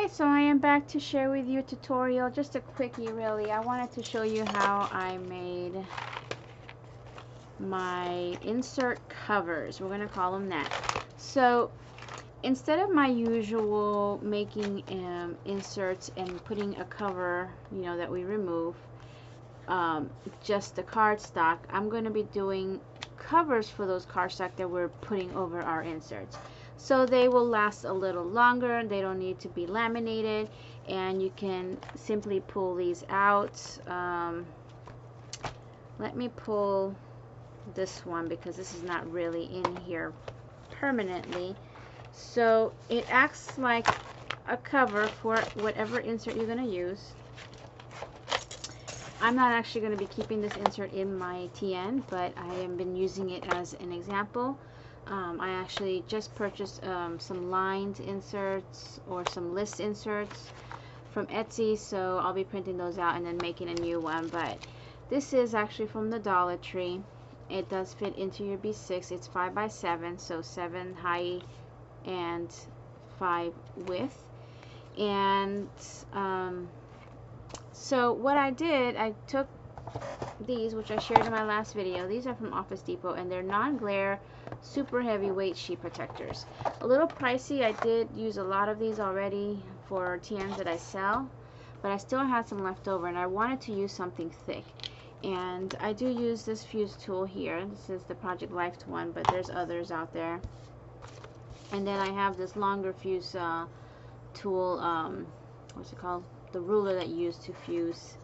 Okay, so I am back to share with you a tutorial, just a quickie really. I wanted to show you how I made my insert covers. We're going to call them that. So instead of my usual making inserts and putting a cover, you know, that we remove, just the cardstock, I'm going to be doing covers for those cardstock that we're putting over our inserts. So they will last a little longer, they don't need to be laminated, and you can simply pull these out. Let me pull this one because this is not really in here permanently. So it acts like a cover for whatever insert you're going to use. I'm not actually going to be keeping this insert in my TN, but I have been using it as an example. I actually just purchased some lined inserts or some list inserts from Etsy, so I'll be printing those out and then making a new one. But this is actually from the Dollar Tree. It does fit into your B6. It's 5 by 7, so 7 high and 5 width. And so what I did, I took these, which I shared in my last video. These are from Office Depot, and they're non-glare, super heavyweight sheet protectors. A little pricey. I did use a lot of these already for TNs that I sell, but I still had some left over, and I wanted to use something thick. And I do use this fuse tool here. This is the Project Life one, but there's others out there. And then I have this longer fuse tool, what's it called? The ruler that you use to fuse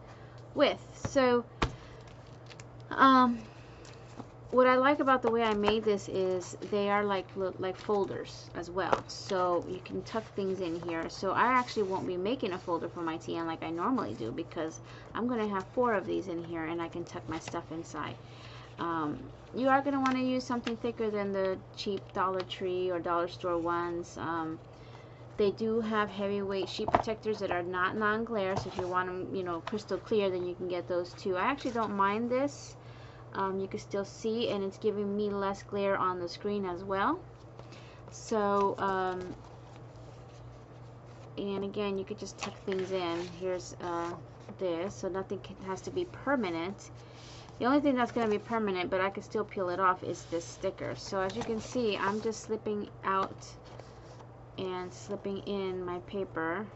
with. So what I like about the way I made this is they are like folders as well, so you can tuck things in here. So I actually won't be making a folder for my TN like I normally do, because I'm going to have 4 of these in here and I can tuck my stuff inside. You are going to want to use something thicker than the cheap Dollar Tree or dollar store ones. They do have heavyweight sheet protectors that are not non-glare, so if you want them, you know, crystal clear, then you can get those too. I actually don't mind this. You can still see, and it's giving me less glare on the screen as well. So, and again, you could just tuck things in. Here's this, so nothing has to be permanent. The only thing that's going to be permanent, but I can still peel it off, is this sticker. So as you can see, I'm just slipping out and slipping in my paper,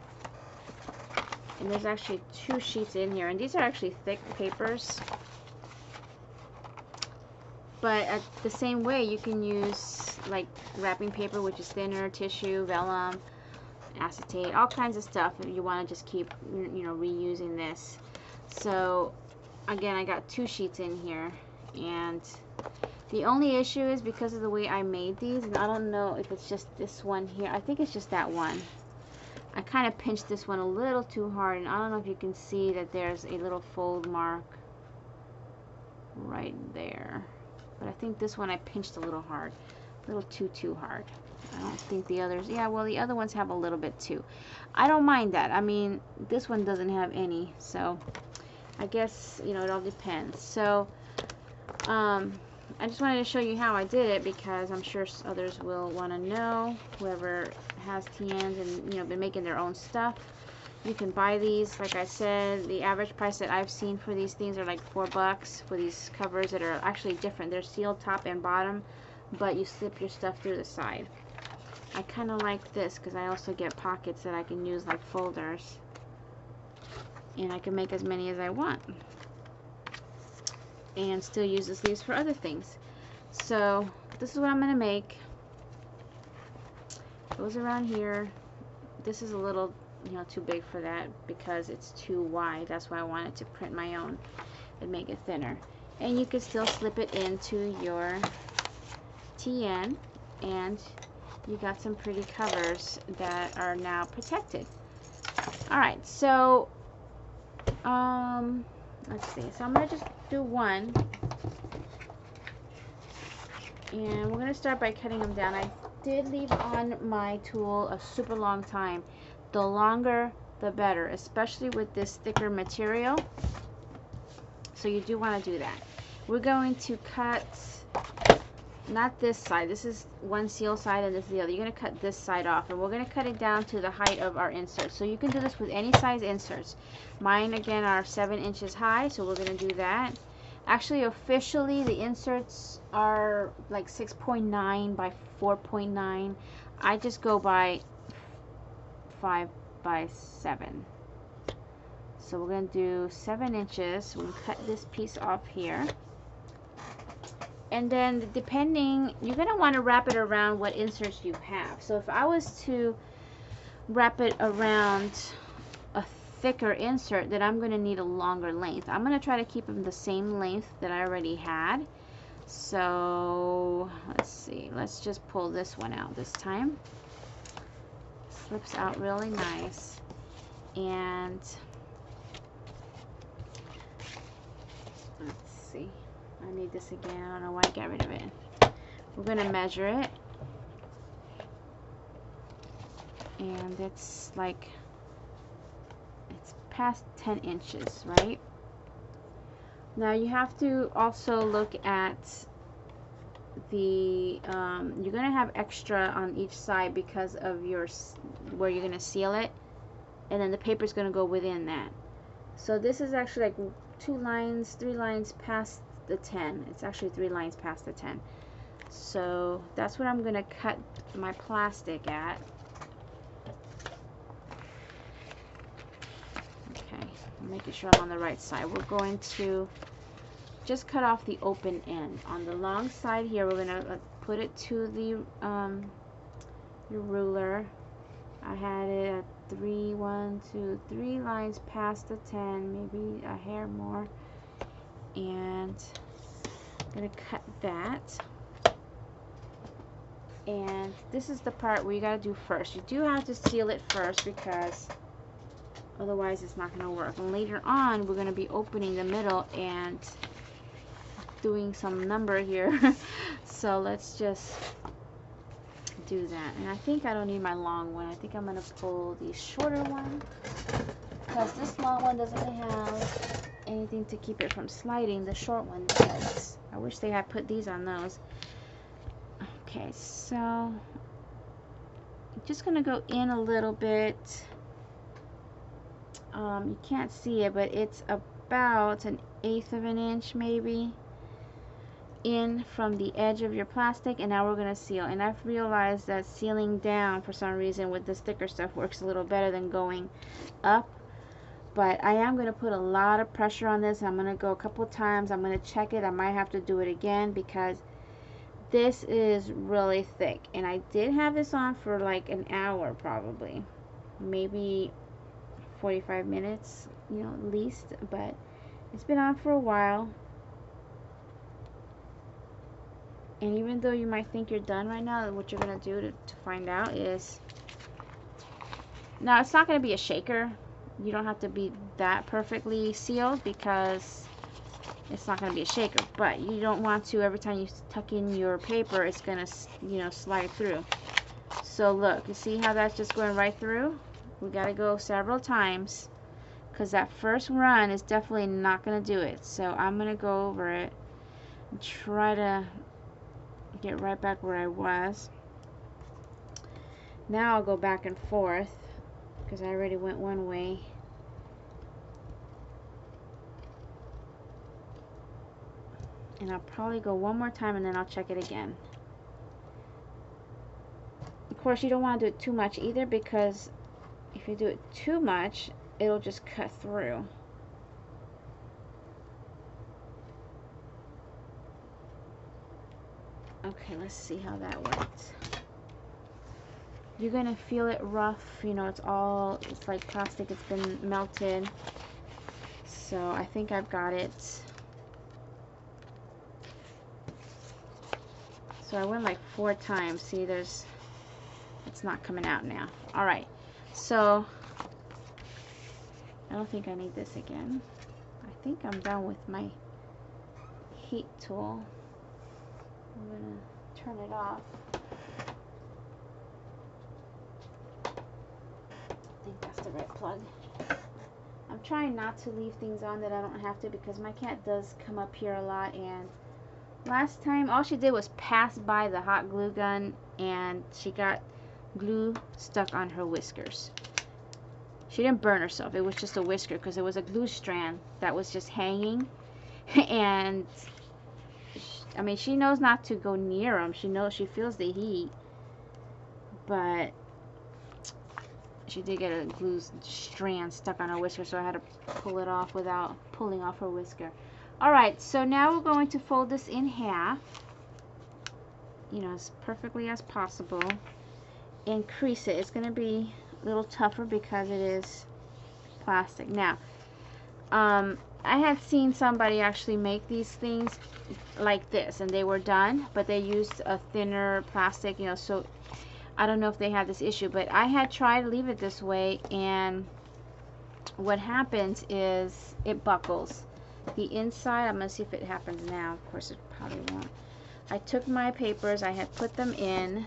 and there's actually 2 sheets in here, and these are actually thick papers. But at the same way, you can use like wrapping paper, which is thinner, tissue, vellum, acetate, all kinds of stuff if you want to just keep, you know, reusing this. So again, I got 2 sheets in here, and the only issue is because of the way I made these, and I don't know if it's just this one here. I think it's just that one. I kind of pinched this one a little too hard, and I don't know if you can see that there's a little fold mark right there. But I think this one I pinched a little hard, a little too hard. I don't think the others, yeah, well, the other ones have a little bit too. I don't mind that. I mean, this one doesn't have any, so I guess, you know, it all depends. So I just wanted to show you how I did it, because I'm sure others will want to know, whoever has TNs and, you know, been making their own stuff. You can buy these. Like I said, the average price that I've seen for these things are like $4 for these covers that are actually different. They're sealed top and bottom, but you slip your stuff through the side. I kind of like this because I also get pockets that I can use like folders, and I can make as many as I want and still use the sleeves for other things. So this is what I'm going to make. Goes around here. This is a little, you know, too big for that because it's too wide. That's why I wanted to print my own and make it thinner. And you can still slip it into your TN, and you got some pretty covers that are now protected. Alright, so let's see. So I'm going to just do one, and we're going to start by cutting them down. I did leave on my tool a super long time. The longer the better, especially with this thicker material. So you do want to do that. We're going to cut not this side. This is one seal side and this is the other. You're going to cut this side off, and we're going to cut it down to the height of our insert. So you can do this with any size inserts. Mine, again, are 7 inches high, so we're going to do that. Actually, officially, the inserts are like 6.9 by 4.9. I just go by 5 by 7. So we're going to do 7 inches. We'll cut this piece off here. And then depending, you're going to want to wrap it around what inserts you have. So if I was to wrap it around a thicker insert, then I'm going to need a longer length. I'm going to try to keep them the same length that I already had. So let's see, let's just pull this one out this time. Slips out really nice. And let's see, I need this again. I don't know why I got rid of it. We're going to measure it. And it's like, it's past 10 inches, right? Now you have to also look at the, you're going to have extra on each side because of your, where you're going to seal it. And then the paper is going to go within that. So this is actually like 2 lines, 3 lines past the 10. It's actually 3 lines past the 10. So that's what I'm going to cut my plastic at. Okay, I'm making sure I'm on the right side. We're going to just cut off the open end. On the long side here, we're going to put it to the your ruler. I had it at 3 lines past the 10, maybe a hair more. And I'm going to cut that. And this is the part where you got to do first. You do have to seal it first because otherwise it's not going to work. And later on we're going to be opening the middle and doing some number here. So let's just do that. And I think I don't need my long one. I think I'm going to pull the shorter one because this long one doesn't have anything to keep it from sliding. The short one does. I wish they had put these on those. Okay, so I'm just going to go in a little bit. You can't see it, but it's about 1/8 of an inch maybe in from the edge of your plastic, and now we're going to seal. And I've realized that sealing down for some reason with the sticker stuff works a little better than going up. But I am going to put a lot of pressure on this. I'm going to go a couple times. I'm going to check it. I might have to do it again because this is really thick. And I did have this on for like an hour probably. Maybe 45 minutes, you know, at least. But it's been on for a while. And even though you might think you're done right now, what you're going to do to find out is, now it's not going to be a shaker. You don't have to be that perfectly sealed because it's not going to be a shaker. But you don't want to, every time you tuck in your paper, it's going to, you know, slide through. So look, you see how that's just going right through? We got to go several times because that first run is definitely not going to do it. So I'm going to go over it and try to get right back where I was. Now I'll go back and forth because I already went one way. And I'll probably go one more time and then I'll check it again. Of course, you don't want to do it too much either because if you do it too much, it'll just cut through. Okay, let's see how that works. You're gonna feel it rough, you know, it's like plastic, it's been melted. So I think I've got it. So I went like 4 times. See, it's not coming out now. Alright, so I don't think I need this again. I think I'm done with my heat tool. I'm gonna turn it off. I think that's the right plug. I'm trying not to leave things on that I don't have to because my cat does come up here a lot and Last time, all she did was pass by the hot glue gun and she got glue stuck on her whiskers. She didn't burn herself. It was just a whisker because it was a glue strand that was just hanging. And, I mean, she knows not to go near them. She knows, she feels the heat. But she did get a glue strand stuck on her whisker, so I had to pull it off without pulling off her whisker. Alright, so now we're going to fold this in half, you know, as perfectly as possible, and crease it. It's going to be a little tougher because it is plastic. Now, I had seen somebody actually make these things like this, and they were done, but they used a thinner plastic, you know, so I don't know if they had this issue, but I had tried to leave it this way, and what happens is it buckles. The inside, I'm going to see if it happens now. Of course, it probably won't. I took my papers, I had put them in.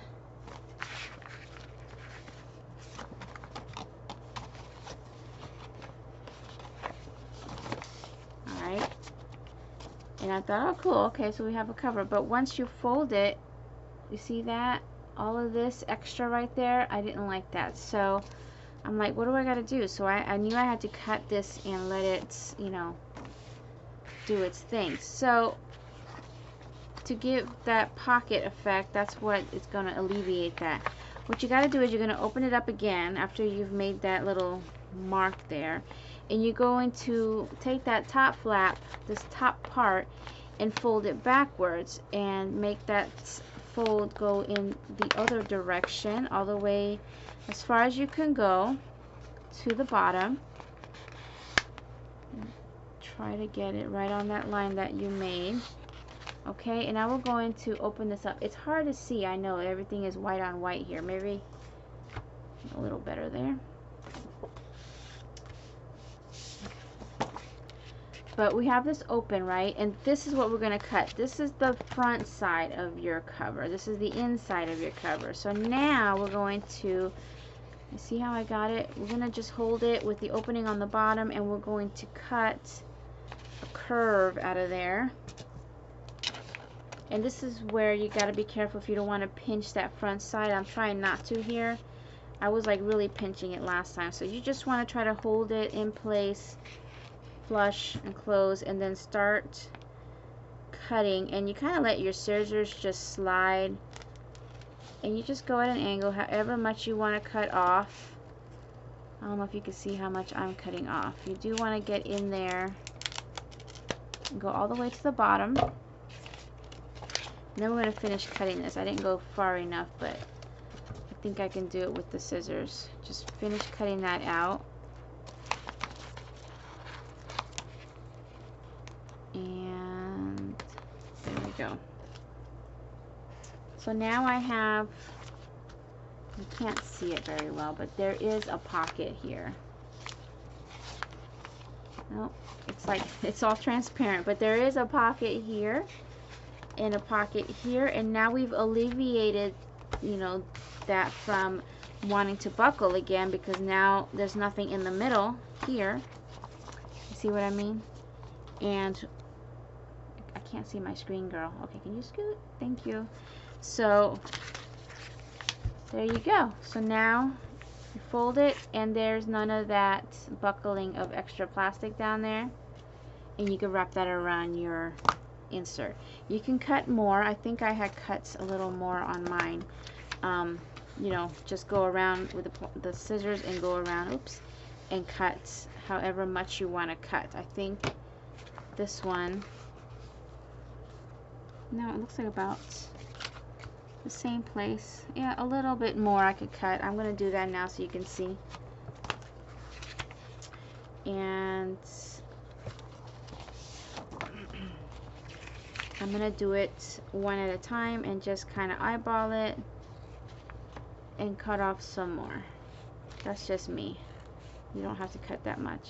Alright. And I thought, oh cool, okay, so we have a cover. But once you fold it, you see that? All of this extra right there, I didn't like that. So I'm like, what do I got to do? So I knew I had to cut this and let it, you know, do its thing. So to give that pocket effect, that's what it's going to alleviate that. What you got to do is you're going to open it up again after you've made that little mark there, and you're going to take that top flap, this top part, and fold it backwards and make that fold go in the other direction all the way as far as you can go to the bottom. Try to get it right on that line that you made. Okay, and now we're going to open this up. It's hard to see, I know, everything is white on white here. Maybe a little better there. But we have this open, right? And this is what we're going to cut. This is the front side of your cover. This is the inside of your cover. So now we're going to, you see how I got it? We're going to just hold it with the opening on the bottom, and we're going to cut a curve out of there. And this is where you got to be careful if you don't want to pinch that front side. I'm trying not to here. I was like really pinching it last time. So you just want to try to hold it in place, flush and close, and then start cutting. And you kind of let your scissors just slide, and you just go at an angle however much you want to cut off. I don't know if you can see how much I'm cutting off. You do want to get in there and go all the way to the bottom. And then we're going to finish cutting this. I didn't go far enough, but I think I can do it with the scissors. Just finish cutting that out. And there we go. So now I have, you can't see it very well, but there is a pocket here. Nope, it's like, it's all transparent, but there is a pocket here and a pocket here, and now we've alleviated, you know, that from wanting to buckle again, because now there's nothing in the middle here. You see what I mean? And I can't see my screen, girl. Okay, can you scoot? Thank you. So there you go. So now you fold it, and there's none of that buckling of extra plastic down there, and you can wrap that around your insert. You can cut more. I think I had cut a little more on mine. You know, just go around with the scissors and go around, oops, and cut however much you want to cut. I think this one, no, it looks like about the same place. Yeah, a little bit more I could cut. I'm going to do that now so you can see. And I'm going to do it one at a time and just kind of eyeball it and cut off some more. That's just me. You don't have to cut that much.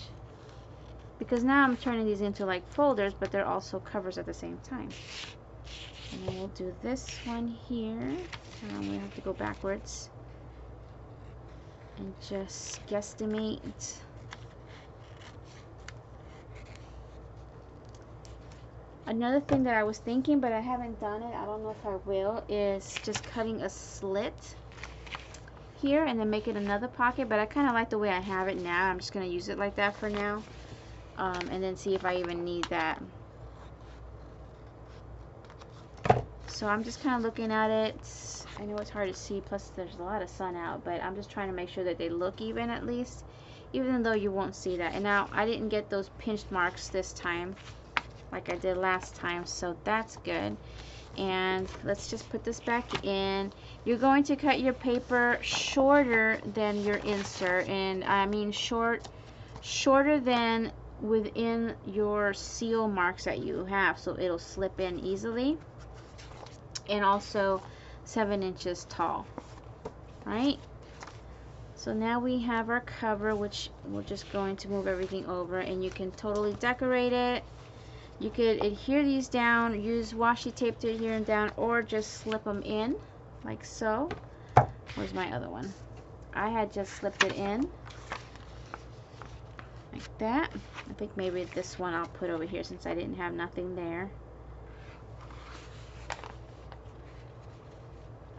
Because now I'm turning these into like folders, but they're also covers at the same time. And then we'll do this one here. We have to go backwards. And just guesstimate. Another thing that I was thinking, but I haven't done it, I don't know if I will, is just cutting a slit here and then make it another pocket, but I kind of like the way I have it now. I'm just going to use it like that for now, and then see if I even need that. So I'm just kind of looking at it. I know it's hard to see, plus there's a lot of sun out, but I'm just trying to make sure that they look even at least, even though you won't see that. And now I didn't get those pinched marks this time like I did last time, so that's good. And let's just put this back in. You're going to cut your paper shorter than your insert, and I mean shorter than within your seal marks that you have, so it'll slip in easily, and also 7 inches tall, right? So now we have our cover, which we're just going to move everything over, and you can totally decorate it. You could adhere these down, use washi tape to adhere them down, or just slip them in, like so. Where's my other one? I had just slipped it in, like that. I think maybe this one I'll put over here since I didn't have nothing there.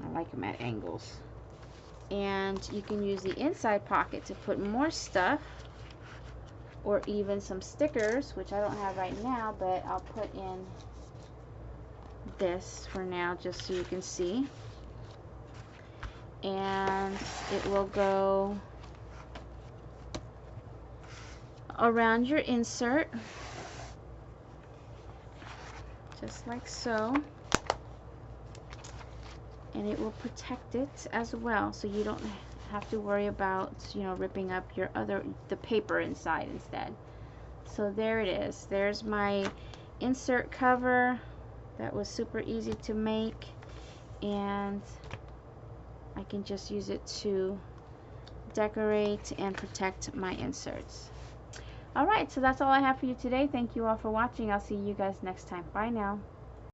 I like them at angles. And you can use the inside pocket to put more stuff, or even some stickers, which I don't have right now, but I'll put in this for now just so you can see. And it will go around your insert, just like so. And it will protect it as well, so you don't have to worry about, you know, ripping up the paper inside instead. So there it is. There's my insert cover. That was super easy to make, and I can just use it to decorate and protect my inserts. Alright, so that's all I have for you today. Thank you all for watching. I'll see you guys next time. Bye now.